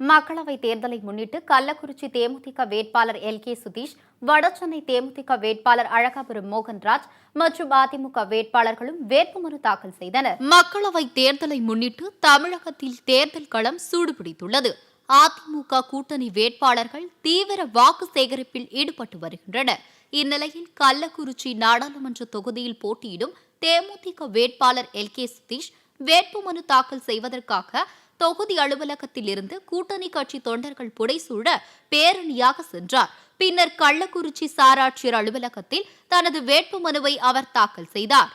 மக்களவை தேர்தலை முன்னிட்டு கள்ளக்குறிச்சி தேமுதிக வேட்பாளர் எல்.கே. சுதீஷ், வடசென்னை தேமுதிக வேட்பாளர் அழகாபுரம் மோகன்ராஜ் மற்றும் அதிமுக வேட்பாளர்களும் வேட்புமனு தாக்கல் செய்தனர். மக்களவை தேர்தலை முன்னிட்டு தமிழகத்தில் தேர்தல் களம் சூடுபிடித்துள்ளது. அதிமுக கூட்டணி வேட்பாளர்கள் தீவிர வாக்கு சேகரிப்பில் ஈடுபட்டு வருகின்றனர். இந்நிலையில் கள்ளக்குறிச்சி நாடாளுமன்ற தொகுதியில் போட்டியிடும் தேமுதிக வேட்பாளர் எல்.கே. சுதீஷ் வேட்புமனு தாக்கல் செய்வதற்காக தொகுதி அலுவலகத்தில் இருந்து கூட்டணி கட்சி தொண்டர்கள் புடைசூழ பேரணியாக சென்றார். பின்னர் கள்ளக்குறிச்சி சாராட்சியர் அலுவலகத்தில் தனது வேட்புமனுவை அவர் தாக்கல் செய்தார்.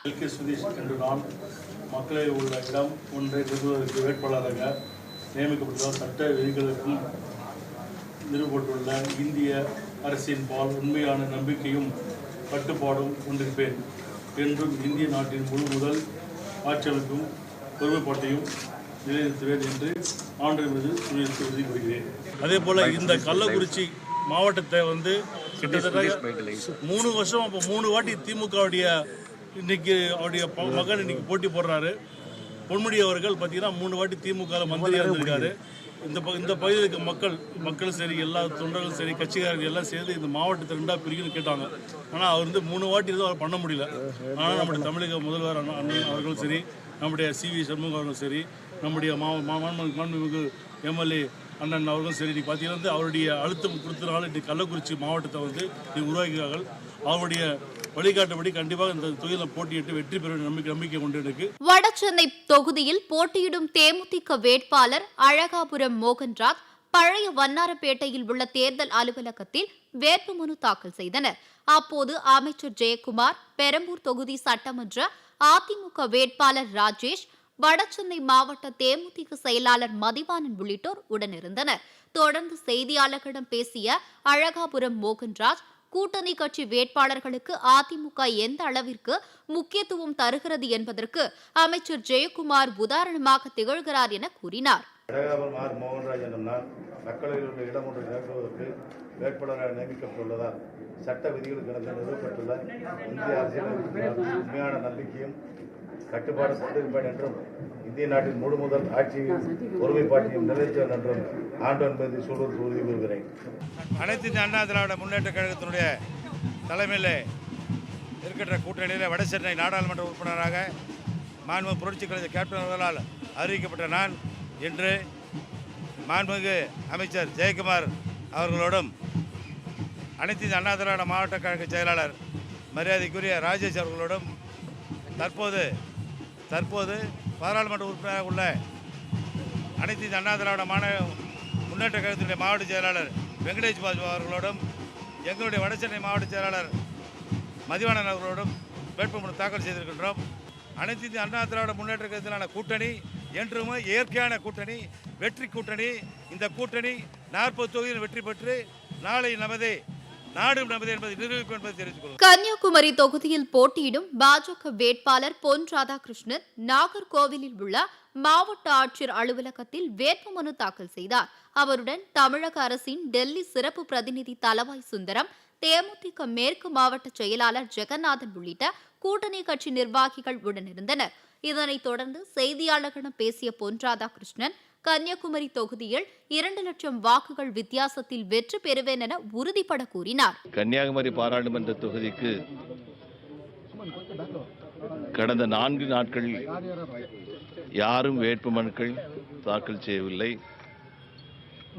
மக்களில் உள்ள இடம் ஒன்றை பெறுவதற்கு வேட்பாளராக நியமிக்கப்பட்டுள்ள சட்ட விதிகளுக்கும் நிறுவப்பட்டுள்ள இந்திய அரசின் பால் உண்மையான நம்பிக்கையும் கட்டுப்பாடும் கொண்டிருப்பேன் என்றும் இந்திய நாட்டின் முழு முதல் ஆட்சியமைப்பும் ஒருமைப்பாட்டையும் நிலைநிறுத்துவேன் என்று ஆண்டு மீது உறுதி கூறுகிறேன். அதே போல இந்த கள்ளக்குறிச்சி மாவட்டத்தை கிட்டத்தட்ட 3 வருஷம், அப்போ 3 வாட்டி திமுகவுடைய இன்னைக்கு அவருடைய மகன் இன்னைக்கு போட்டி போடுறாரு. பொன்முடி அவர்கள் பார்த்தீங்கன்னா 3 வாட்டி திமுக மந்திரியாக இருந்திருக்காரு. இந்த பகுதியில் இருக்க மக்கள் சரி, எல்லா தொண்டர்களும் சரி, கட்சிக்காரர்கள் எல்லாம் சேர்ந்து இந்த மாவட்டத்தை 2ஆக பிரிக்கணும்னு கேட்டாங்க. ஆனால் அவர் 3 வாட்டி இருந்து அவர் பண்ண முடியல. ஆனால் நம்முடைய தமிழக முதல்வர் அண்ணன் அவர்களும் சரி, நம்முடைய சி.வி. சண்முகம் அவர்களும் சரி, நம்முடைய மாண்புமிகு எம்எல்ஏ அண்ணன் அவர்களும் சரி, இன்னைக்கு பார்த்தீங்கன்னா அவருடைய அழுத்தம் கொடுத்தனால இன்னைக்கு கள்ளக்குறிச்சி மாவட்டத்தை உருவாக்குகிறார்கள். அவருடைய வழிகாட்டுபடி கண்டிப்பாக இந்த தொகுதியில் போட்டியிட்டு வெற்றி பெறும் நம்பிக்கை கொண்டு இருக்கு. வடசென்னை தொகுதியில் போட்டியிடும் தேமுதிக வேட்பாளர் அழகாபுரம் மோகன்ராஜ் பழைய வண்ணாரப்பேட்டையில் உள்ள தேர்தல் அலுவலகத்தில் வேட்புமனு தாக்கல் செய்தனர். அப்போது அமைச்சர் ஜெயக்குமார், பெரம்பூர் தொகுதி சட்டமன்ற அதிமுக வேட்பாளர் ராஜேஷ், வடசென்னை மாவட்ட தேமுதிக செயலாளர் மதிவாணன் உள்ளிட்டோர் உடனிருந்தனர். தொடர்ந்து செய்தியாளர்களிடம் பேசிய அழகாபுரம் மோகன்ராஜ், கூட்டணி கட்சி வேட்பாளர்களுக்கு அதிமுக எந்த அளவிற்கு முக்கியத்துவம் தருகிறது என்பதற்கு அமைச்சர் ஜெயக்குமார் உதாரணமாக திகழ்கிறார் என கூறினார். அழகாபுரம் மோகன்ராஜ் எனும் நான் மக்களவையில் உள்ள இடம் ஒன்றை நிரப்புவதற்கு வேட்பாளராக நியமிக்கப்பட்டுள்ளதால் சட்ட விதிகளுக்கு நிறுவப்பட்டுள்ள இந்திய அரசியல் உண்மையான நம்பிக்கையும் கட்டுப்பாடு கொண்டிருப்பேன் என்றும் இந்திய நாட்டின் முழு முதல் ஆட்சியும் ஒருமைப்பாட்டையும் நிறைவேற்றுவேன் என்றும் ஆண்டவன் மீது சொல்வது உறுதி கூறுகிறேன். அனைத்து இந்திய அண்ணா திராவிட முன்னேற்ற கழகத்தினுடைய தலைமையில் இருக்கின்ற கூட்டணியில் வடசென்னை நாடாளுமன்ற உறுப்பினராக மாண்புமிகு புரட்சிக் கலைஞர் கேப்டன் அவர்களால் அறிவிக்கப்பட்ட நான் இன்று மாண்புமிகு அமைச்சர் ஜெயக்குமார் அவர்களோடும் அனைத்து இந்திய அண்ணா திராவிட மாவட்ட கழக செயலாளர் மரியாதைக்குரிய ராஜேஷ் அவர்களோடும் தற்போது பாராளுமன்ற உறுப்பினராக உள்ள அனைத்து இந்திய அண்ணா திராவிட முன்னேற்ற கழகத்தினுடைய மாவட்ட செயலாளர் வெங்கடேஷ் பாபு அவர்களோடும் எங்களுடைய வடசென்னை மாவட்ட செயலாளர் மதிவாணன் அவர்களோடும் வேட்புமனு தாக்கல் செய்திருக்கின்றோம். அனைத்து இந்திய அண்ணா திராவிட முன்னேற்ற கழகத்திலான கூட்டணி என்றுமே இயற்கையான கூட்டணி, வெற்றி கூட்டணி. இந்த கூட்டணி 40 தொகுதியில் வெற்றி பெற்று நாளை நமது நாடும் நமது என்பதை நிரூபிக்கும் என்பதை தெரிவித்துக் கன்னியாகுமரி தொகுதியில் போட்டியிடும் பாஜக வேட்பாளர் பொன் ராதாகிருஷ்ணன் நாகர்கோவிலில் உள்ள மாவட்ட ஆட்சியர் அலுவலகத்தில் வேட்புமனு தாக்கல் செய்தார். அவருடன் தமிழக அரசின் டெல்லி சிறப்பு பிரதிநிதி தலவாய் சுந்தரம், தேமுதிக மேற்கு மாவட்ட செயலாளர் ஜெகநாதன் உள்ளிட்ட கூட்டணி கட்சி நிர்வாகிகள் உடனிருந்தனர். இதனைத் தொடர்ந்து செய்தியாளர்களிடம் பேசிய பொன் ராதாகிருஷ்ணன், கன்னியாகுமரி தொகுதியில் 2 லட்சம் வாக்குகள் வித்தியாசத்தில் வெற்றி பெறுவேன் என உறுதிபட கூறினார். கன்னியாகுமரி பாராளுமன்ற தொகுதிக்கு கடந்த 4 நாட்களில் யாரும் வேட்புமனுக்கள் தாக்கல் செய்யவில்லை.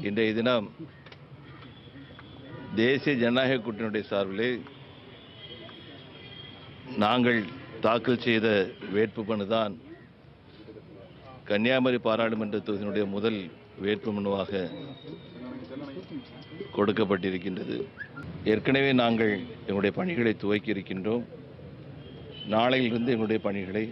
இன்றைய தினம் தேசிய ஜனநாயக கூட்டணியுடைய சார்பிலே நாங்கள் தாக்கல் செய்த வேட்புமனுதான் கன்னியாகுமரி பாராளுமன்ற தொகுதியினுடைய முதல் வேட்புமனுவாக கொடுக்கப்பட்டிருக்கின்றது. ஏற்கனவே நாங்கள் எங்களுடைய பணிகளை துவக்கி இருக்கின்றோம். நாளையிலிருந்து எங்களுடைய பணிகளை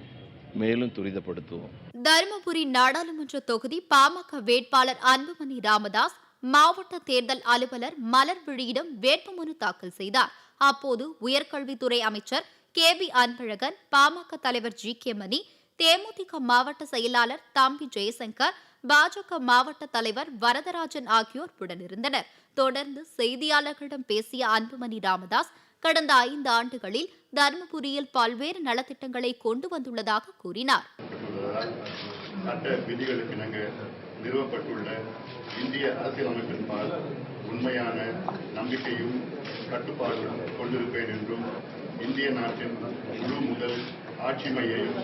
மேலும் துரிதப்படுத்துவோம். தருமபுரி நாடாளுமன்ற தொகுதி பாமக வேட்பாளர் அன்புமணி ராமதாஸ் மாவட்ட தேர்தல் அலுவலர் மலர்விழியிடம் வேட்புமனு தாக்கல் செய்தார். அப்போது உயர்கல்வித்துறை அமைச்சர் கே.பி. அன்பழகன், பாமக தலைவர் ஜி.கே. மணி, தேமுதிக மாவட்ட செயலாளர் தம்பி ஜெயசங்கர், பாஜக மாவட்ட தலைவர் வரதராஜன் ஆகியோர் உடனிருந்தனர். தொடர்ந்து செய்தியாளர்களிடம் பேசிய அன்புமணி ராமதாஸ், கடந்த 5 ஆண்டுகளில் தருமபுரியில் பல்வேறு நலத்திட்டங்களை கொண்டு வந்துள்ளதாக கூறினார். சட்ட விதிகளுக்கு நிறுவப்பட்டுள்ள இந்திய அரசியலமைப்பின்பால் உண்மையான நம்பிக்கையும் கட்டுப்பாடும் கொண்டிருப்பேன் என்றும் இந்திய நாட்டின் முழு முதல் ஆட்சிமையையும்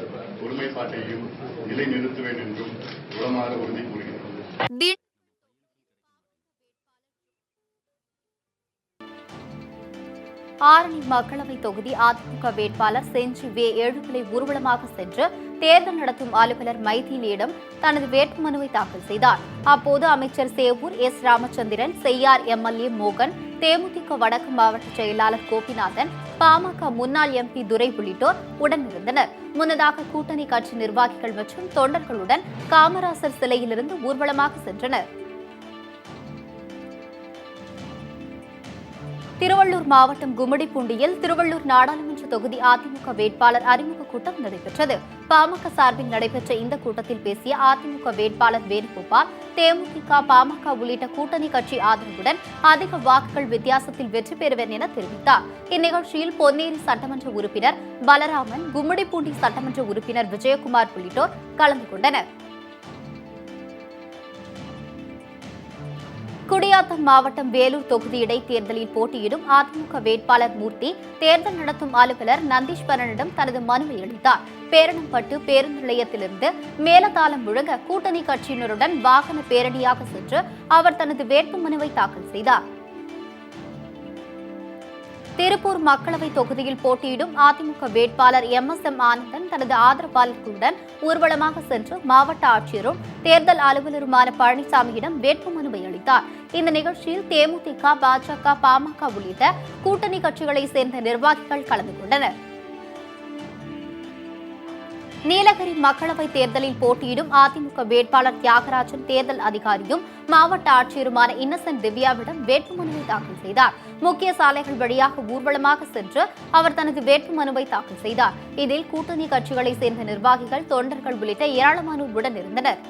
ஒருமைப்பாட்டையும் நிலைநிறுத்துவேன் என்றும் உளமாற உறுதி கூறுகிறேன். ஆரணி மக்களவை தொகுதி அதிமுக வேட்பாளர் செஞ்சி வே. எழுமலை ஊர்வலமாக சென்று தேர்தல் நடத்தும் அலுவலர் மைதிலியிடம் தனது வேட்புமனுவை தாக்கல் செய்தார். அப்போது அமைச்சர் சேவூர் எஸ். ராமச்சந்திரன், செய்யார் எம்எல்ஏ மோகன், தேமுதிக வடக்கு மாவட்ட செயலாளர் கோபிநாதன், பாமக முன்னாள் எம்பி துரை உள்ளிட்டோர் உடனிருந்தனர். முன்னதாக கூட்டணி கட்சி நிர்வாகிகள் மற்றும் தொண்டர்களுடன் காமராசர் சிலையிலிருந்து ஊர்வலமாக சென்றனர். திருவள்ளூர் மாவட்டம் கும்மிடிப்பூண்டியில் திருவள்ளூர் நாடாளுமன்ற தொகுதி அதிமுக வேட்பாளர் அறிமுக கூட்டம் நடைபெற்றது. பாமக சார்பில் நடைபெற்ற இந்த கூட்டத்தில் பேசிய அதிமுக வேட்பாளர் வேணுகோபால், தேமுதிக, பாமக உள்ளிட்ட கூட்டணி கட்சி ஆதரவுடன் அதிக வாக்குகள் வித்தியாசத்தில் வெற்றி பெறுவேன் என தெரிவித்தார். இந்நிகழ்ச்சியில் பொன்னேரி சட்டமன்ற உறுப்பினர் பலராமன், கும்மிடிப்பூண்டி சட்டமன்ற உறுப்பினர் விஜயகுமார் உள்ளிட்டோர் கலந்து கொண்டனர். குடியாத்தம் மாவட்டம் வேலூர் தொகுதி இடைத்தேர்தலில் போட்டியிடும் அதிமுக வேட்பாளர் மூர்த்தி தேர்தல் நடத்தும் அலுவலர் நந்தீஸ்வரனிடம் தனது மனுவை அளித்தார். பேரணம்பட்டு பேருந்து நிலையத்திலிருந்து மேலதாளம் முழங்க கூட்டணி கட்சியினருடன் வாகன பேரணியாக சென்று அவர் தனது வேட்புமனுவை தாக்கல் செய்தார். திருப்பூர் மக்களவை தொகுதியில் போட்டியிடும் அதிமுக வேட்பாளர் MSM ஆனந்தன் தனது ஆதரவாளர்களுடன் ஊர்வலமாக சென்று மாவட்ட ஆட்சியரும் தேர்தல் அலுவலருமான பழனிசாமியிடம் வேட்புமனுவை அளித்தார். இந்த நிகழ்ச்சியில் தேமுதிக, பாஜக, பாமக உள்ளிட்ட கூட்டணி கட்சிகளைச் சேர்ந்த நிர்வாகிகள் கலந்து கொண்டனர். நீலகிரி மக்களவை தேர்தலில் போட்டியிடும் அதிமுக வேட்பாளர் தியாகராஜன் தேர்தல் அதிகாரியும் மாவட்ட ஆட்சியருமான இன்னசென்ட் திவ்யாவிடம் வேட்புமனுவை தாக்கல் செய்தார். முக்கிய சாலைகள் வழியாக ஊர்வலமாக சென்று அவர் தனது வேட்புமனுவை தாக்கல் செய்தார். இதில் கூட்டணி கட்சிகளைச் சேர்ந்த நிர்வாகிகள், தொண்டர்கள் உள்ளிட்ட ஏராளமானோர் உடன் இருந்தனர்.